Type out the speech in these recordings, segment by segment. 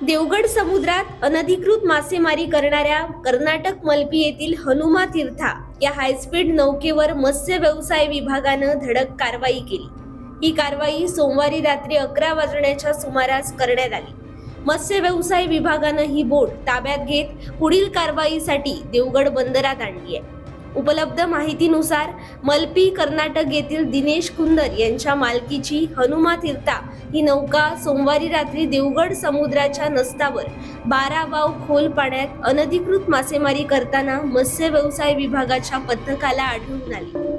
देवगड समुद्रात अनधिकृत मासेमारी करणाऱ्या कर्नाटक मलपी येथील हनुमा तीर्था या हायस्पीड नौकेवर मत्स्य व्यवसाय विभागानं धडक कारवाई केली। ही कारवाई सोमवारी रात्री 11 वाजण्याच्या सुमारास करण्यात आली। मत्स्य व्यवसाय विभागानं ही बोट ताब्यात घेत पुढील कारवाईसाठी देवगड बंदरात आणली आहे। उपलब्ध माहितीनुसार मलपी कर्नाटक येथील दिनेश कुंदर यांच्या मालकीची हनुमा तीर्था ही नौका सोमवारी रात्री देवगड समुद्राच्या नसतावर 12 वाव खोल पाण्यात अनधिकृत मासेमारी करताना मत्स्य व्यवसाय विभागाच्या पथकाला आढळून आली।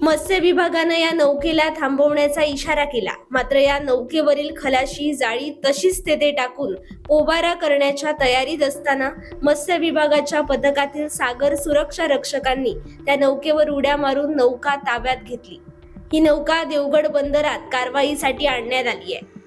मत्स्य विभागानं या नौकेला थांबवण्याचा इशारा केला, मात्र या नौकेवरील खलाशी जाळी तशीच तेथे टाकून पोबारा करण्याच्या तयारीत असताना मत्स्य विभागाच्या पथकातील सागर सुरक्षा रक्षकांनी त्या नौकेवर उड्या मारून नौका ताब्यात घेतली। ही नौका देवगड बंदरात कारवाईसाठी आणण्यात आली आहे।